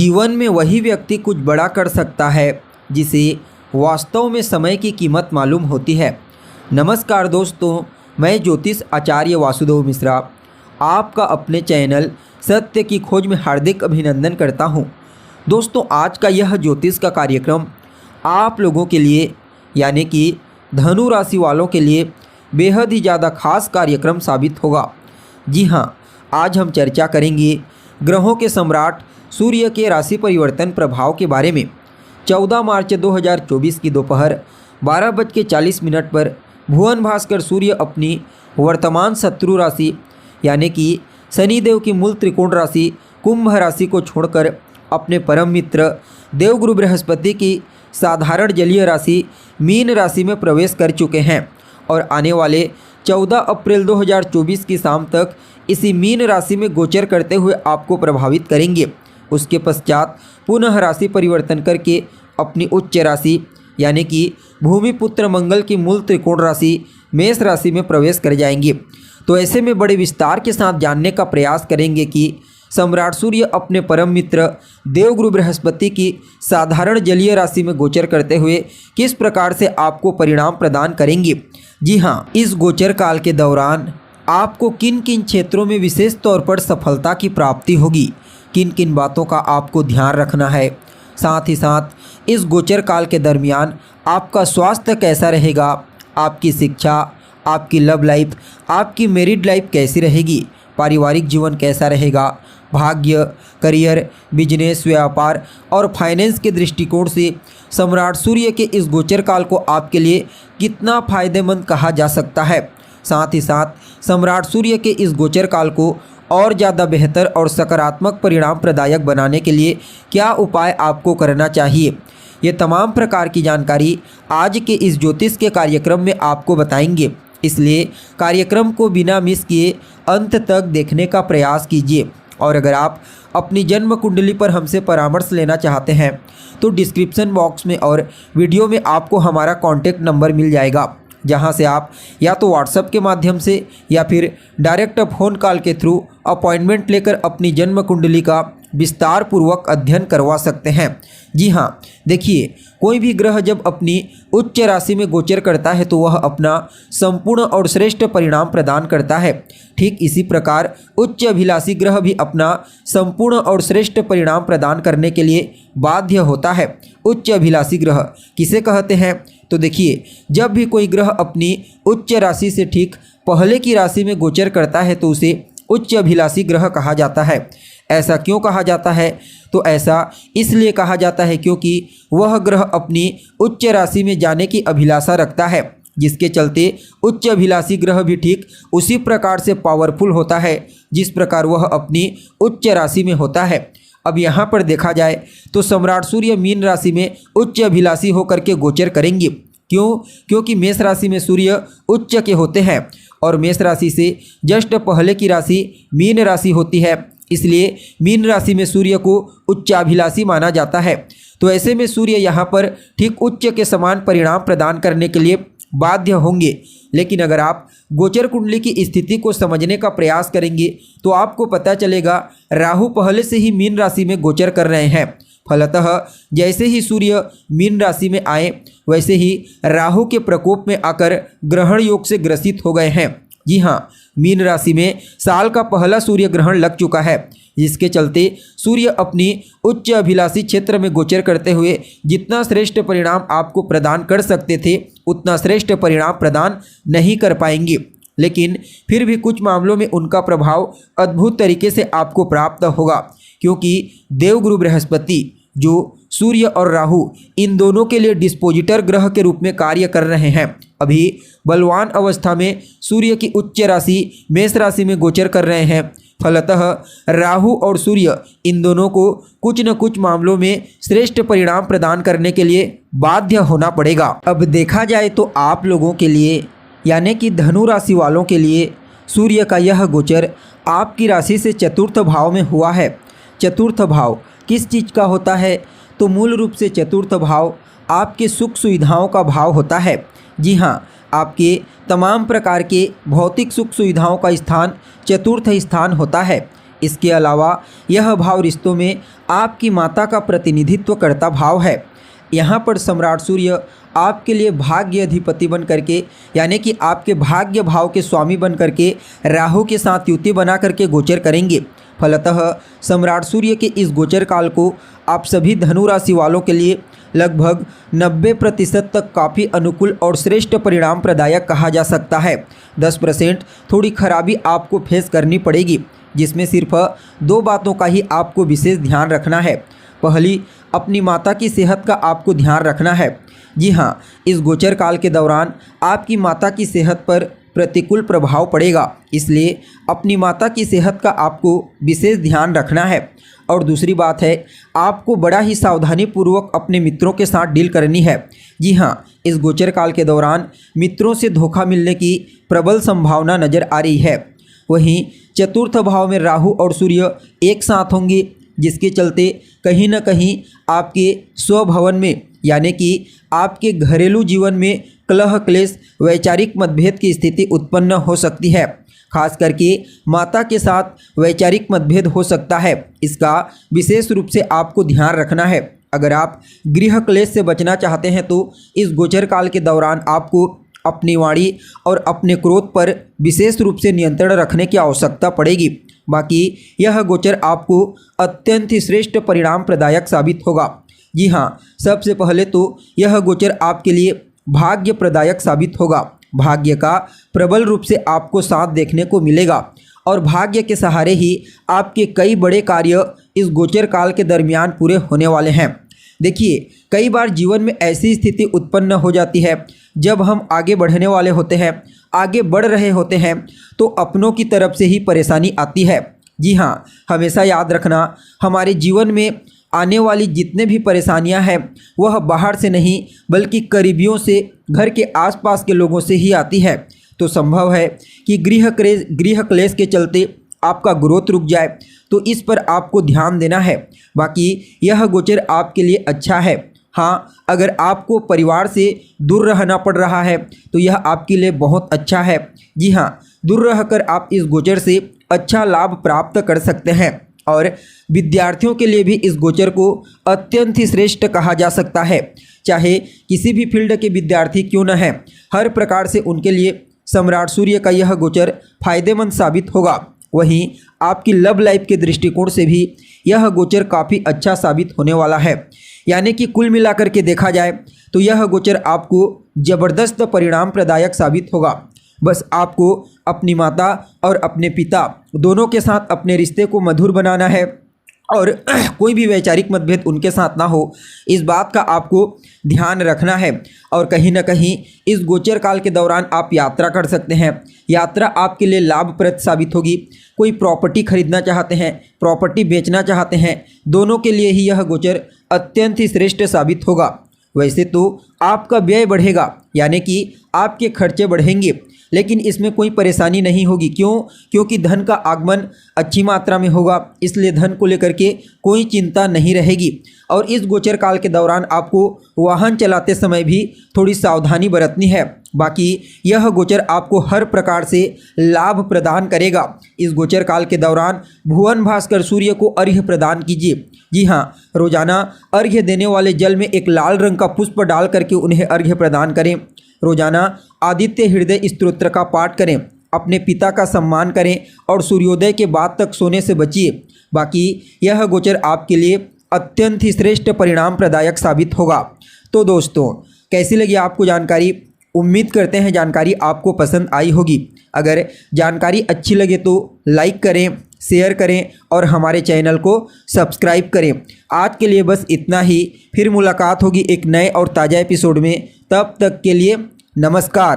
जीवन में वही व्यक्ति कुछ बड़ा कर सकता है जिसे वास्तव में समय की कीमत मालूम होती है। नमस्कार दोस्तों, मैं ज्योतिष आचार्य वासुदेव मिश्रा आपका अपने चैनल सत्य की खोज में हार्दिक अभिनंदन करता हूं। दोस्तों, आज का यह ज्योतिष का कार्यक्रम आप लोगों के लिए यानी कि धनु राशि वालों के लिए बेहद ही ज़्यादा खास कार्यक्रम साबित होगा। जी हाँ, आज हम चर्चा करेंगे ग्रहों के सम्राट सूर्य के राशि परिवर्तन प्रभाव के बारे में। 14 मार्च 2024 की दोपहर 12:40 पर भुवन भास्कर सूर्य अपनी वर्तमान शत्रु राशि यानी कि शनिदेव की मूल त्रिकोण राशि कुंभ राशि को छोड़कर अपने परम मित्र देवगुरु बृहस्पति की साधारण जलीय राशि मीन राशि में प्रवेश कर चुके हैं और आने वाले 14 अप्रैल 2024 की शाम तक इसी मीन राशि में गोचर करते हुए आपको प्रभावित करेंगे। उसके पश्चात पुनः राशि परिवर्तन करके अपनी उच्च राशि यानी कि भूमिपुत्र मंगल की मूल त्रिकोण राशि मेष राशि में प्रवेश कर जाएंगे। तो ऐसे में बड़े विस्तार के साथ जानने का प्रयास करेंगे कि सम्राट सूर्य अपने परम मित्र देवगुरु बृहस्पति की साधारण जलीय राशि में गोचर करते हुए किस प्रकार से आपको परिणाम प्रदान करेंगे। जी हाँ, इस गोचर काल के दौरान आपको किन किन क्षेत्रों में विशेष तौर पर सफलता की प्राप्ति होगी, किन किन बातों का आपको ध्यान रखना है। साथ ही साथ इस गोचर काल के दरमियान आपका स्वास्थ्य कैसा रहेगा, आपकी शिक्षा, आपकी लव लाइफ, आपकी मैरिड लाइफ कैसी रहेगी, पारिवारिक जीवन कैसा रहेगा, भाग्य, करियर, बिजनेस, व्यापार और फाइनेंस के दृष्टिकोण से सम्राट सूर्य के इस गोचर काल को आपके लिए कितना फायदेमंद कहा जा सकता है। साथ ही साथ सम्राट सूर्य के इस गोचर काल को और ज़्यादा बेहतर और सकारात्मक परिणाम प्रदायक बनाने के लिए क्या उपाय आपको करना चाहिए, ये तमाम प्रकार की जानकारी आज के इस ज्योतिष के कार्यक्रम में आपको बताएंगे। इसलिए कार्यक्रम को बिना मिस किए अंत तक देखने का प्रयास कीजिए। और अगर आप अपनी जन्म कुंडली पर हमसे परामर्श लेना चाहते हैं तो डिस्क्रिप्शन बॉक्स में और वीडियो में आपको हमारा कॉन्टैक्ट नंबर मिल जाएगा, जहां से आप या तो व्हाट्सएप के माध्यम से या फिर डायरेक्ट फ़ोन कॉल के थ्रू अपॉइंटमेंट लेकर अपनी जन्म कुंडली का विस्तार पूर्वक अध्ययन करवा सकते हैं। जी हाँ, देखिए, कोई भी ग्रह जब अपनी उच्च राशि में गोचर करता है तो वह अपना संपूर्ण और श्रेष्ठ परिणाम प्रदान करता है। ठीक इसी प्रकार उच्च अभिलाषी ग्रह भी अपना संपूर्ण और श्रेष्ठ परिणाम प्रदान करने के लिए बाध्य होता है। उच्च अभिलाषी ग्रह किसे कहते हैं? तो देखिए, जब भी कोई ग्रह अपनी उच्च राशि से ठीक पहले की राशि में गोचर करता है तो उसे उच्च अभिलाषी ग्रह कहा जाता है। ऐसा क्यों कहा जाता है? तो ऐसा इसलिए कहा जाता है क्योंकि वह ग्रह अपनी उच्च राशि में जाने की अभिलाषा रखता है, जिसके चलते उच्च अभिलाषी ग्रह भी ठीक उसी प्रकार से पावरफुल होता है जिस प्रकार वह अपनी उच्च राशि में होता है। अब यहाँ पर देखा जाए तो सम्राट सूर्य मीन राशि में उच्च अभिलाषी होकर के गोचर करेंगे। क्यों? क्योंकि मेष राशि में सूर्य उच्च के होते हैं और मेष राशि से जस्ट पहले की राशि मीन राशि होती है, इसलिए मीन राशि में सूर्य को उच्चाभिलाषी माना जाता है। तो ऐसे में सूर्य यहाँ पर ठीक उच्च के समान परिणाम प्रदान करने के लिए बाध्य होंगे। लेकिन अगर आप गोचर कुंडली की स्थिति को समझने का प्रयास करेंगे तो आपको पता चलेगा राहु पहले से ही मीन राशि में गोचर कर रहे हैं। फलतः जैसे ही सूर्य मीन राशि में आए वैसे ही राहु के प्रकोप में आकर ग्रहण योग से ग्रसित हो गए हैं। जी हाँ, मीन राशि में साल का पहला सूर्य ग्रहण लग चुका है, जिसके चलते सूर्य अपनी उच्च अभिलाषी क्षेत्र में गोचर करते हुए जितना श्रेष्ठ परिणाम आपको प्रदान कर सकते थे उतना श्रेष्ठ परिणाम प्रदान नहीं कर पाएंगे। लेकिन फिर भी कुछ मामलों में उनका प्रभाव अद्भुत तरीके से आपको प्राप्त होगा, क्योंकि देवगुरु बृहस्पति जो सूर्य और राहु इन दोनों के लिए डिस्पोजिटर ग्रह के रूप में कार्य कर रहे हैं। अभी बलवान अवस्था में सूर्य की उच्च राशि मेष राशि में गोचर कर रहे हैं। फलतः राहु और सूर्य इन दोनों को कुछ न कुछ मामलों में श्रेष्ठ परिणाम प्रदान करने के लिए बाध्य होना पड़ेगा। अब देखा जाए तो आप लोगों के लिए यानी कि धनु राशि वालों के लिए सूर्य का यह गोचर आपकी राशि से चतुर्थ भाव में हुआ है। चतुर्थ भाव किस चीज़ का होता है? तो मूल रूप से चतुर्थ भाव आपके सुख सुविधाओं का भाव होता है। जी हाँ, आपके तमाम प्रकार के भौतिक सुख सुविधाओं का स्थान चतुर्थ स्थान होता है। इसके अलावा यह भाव रिश्तों में आपकी माता का प्रतिनिधित्व करता भाव है। यहाँ पर सम्राट सूर्य आपके लिए भाग्य अधिपति बन करके, यानी कि आपके भाग्य भाव के स्वामी बन करके राहु के साथ युति बना करके गोचर करेंगे। फलतः सम्राट सूर्य के इस गोचर काल को आप सभी धनु राशि वालों के लिए लगभग 90% तक काफ़ी अनुकूल और श्रेष्ठ परिणाम प्रदायक कहा जा सकता है। 10% थोड़ी खराबी आपको फेस करनी पड़ेगी, जिसमें सिर्फ 2 बातों का ही आपको विशेष ध्यान रखना है। पहली, अपनी माता की सेहत का आपको ध्यान रखना है। जी हाँ, इस गोचर काल के दौरान आपकी माता की सेहत पर प्रतिकूल प्रभाव पड़ेगा, इसलिए अपनी माता की सेहत का आपको विशेष ध्यान रखना है। और दूसरी बात है, आपको बड़ा ही सावधानीपूर्वक अपने मित्रों के साथ डील करनी है। जी हाँ, इस गोचर काल के दौरान मित्रों से धोखा मिलने की प्रबल संभावना नज़र आ रही है। वहीं चतुर्थ भाव में राहु और सूर्य एक साथ होंगे, जिसके चलते कहीं न कहीं आपके स्वभवन में, यानी कि आपके घरेलू जीवन में कलह क्लेश वैचारिक मतभेद की स्थिति उत्पन्न हो सकती है। खास करके माता के साथ वैचारिक मतभेद हो सकता है, इसका विशेष रूप से आपको ध्यान रखना है। अगर आप गृह क्लेश से बचना चाहते हैं तो इस गोचर काल के दौरान आपको अपनी वाणी और अपने क्रोध पर विशेष रूप से नियंत्रण रखने की आवश्यकता पड़ेगी। बाकी यह गोचर आपको अत्यंत ही श्रेष्ठ परिणाम प्रदायक साबित होगा। जी हाँ, सबसे पहले तो यह गोचर आपके लिए भाग्य प्रदायक साबित होगा। भाग्य का प्रबल रूप से आपको साथ देखने को मिलेगा और भाग्य के सहारे ही आपके कई बड़े कार्य इस गोचर काल के दरमियान पूरे होने वाले हैं। देखिए, कई बार जीवन में ऐसी स्थिति उत्पन्न हो जाती है जब हम आगे बढ़ने वाले होते हैं, आगे बढ़ रहे होते हैं, तो अपनों की तरफ से ही परेशानी आती है। जी हाँ, हमेशा याद रखना, हमारे जीवन में आने वाली जितने भी परेशानियां हैं वह बाहर से नहीं बल्कि करीबियों से, घर के आसपास के लोगों से ही आती है। तो संभव है कि गृह क्लेश के चलते आपका ग्रोथ रुक जाए, तो इस पर आपको ध्यान देना है। बाकी यह गोचर आपके लिए अच्छा है। हाँ, अगर आपको परिवार से दूर रहना पड़ रहा है तो यह आपके लिए बहुत अच्छा है। जी हाँ, दूर रहकर आप इस गोचर से अच्छा लाभ प्राप्त कर सकते हैं। और विद्यार्थियों के लिए भी इस गोचर को अत्यंत ही श्रेष्ठ कहा जा सकता है। चाहे किसी भी फील्ड के विद्यार्थी क्यों न हैं, हर प्रकार से उनके लिए सम्राट सूर्य का यह गोचर फायदेमंद साबित होगा। वहीं आपकी लव लाइफ के दृष्टिकोण से भी यह गोचर काफ़ी अच्छा साबित होने वाला है। यानी कि कुल मिलाकर के देखा जाए तो यह गोचर आपको ज़बरदस्त परिणाम प्रदायक साबित होगा। बस आपको अपनी माता और अपने पिता दोनों के साथ अपने रिश्ते को मधुर बनाना है और कोई भी वैचारिक मतभेद उनके साथ ना हो, इस बात का आपको ध्यान रखना है। और कहीं ना कहीं इस गोचर काल के दौरान आप यात्रा कर सकते हैं। यात्रा आपके लिए लाभप्रद साबित होगी। कोई प्रॉपर्टी खरीदना चाहते हैं, प्रॉपर्टी बेचना चाहते हैं, दोनों के लिए ही यह गोचर अत्यंत ही श्रेष्ठ साबित होगा। वैसे तो आपका व्यय बढ़ेगा, यानी कि आपके खर्चे बढ़ेंगे, लेकिन इसमें कोई परेशानी नहीं होगी। क्यों? क्योंकि धन का आगमन अच्छी मात्रा में होगा, इसलिए धन को लेकर के कोई चिंता नहीं रहेगी। और इस गोचर काल के दौरान आपको वाहन चलाते समय भी थोड़ी सावधानी बरतनी है। बाकी यह गोचर आपको हर प्रकार से लाभ प्रदान करेगा। इस गोचर काल के दौरान भुवन भास्कर सूर्य को अर्घ्य प्रदान कीजिए। जी हाँ, रोजाना अर्घ्य देने वाले जल में एक लाल रंग का पुष्प डाल करके उन्हें अर्घ्य प्रदान करें। रोजाना आदित्य हृदय स्तोत्र का पाठ करें। अपने पिता का सम्मान करें और सूर्योदय के बाद तक सोने से बचिए। बाकी यह गोचर आपके लिए अत्यंत ही श्रेष्ठ परिणाम प्रदायक साबित होगा। तो दोस्तों, कैसी लगी आपको जानकारी? उम्मीद करते हैं जानकारी आपको पसंद आई होगी। अगर जानकारी अच्छी लगे तो लाइक करें, शेयर करें और हमारे चैनल को सब्सक्राइब करें। आज के लिए बस इतना ही। फिर मुलाकात होगी एक नए और ताज़ा एपिसोड में। तब तक के लिए नमस्कार।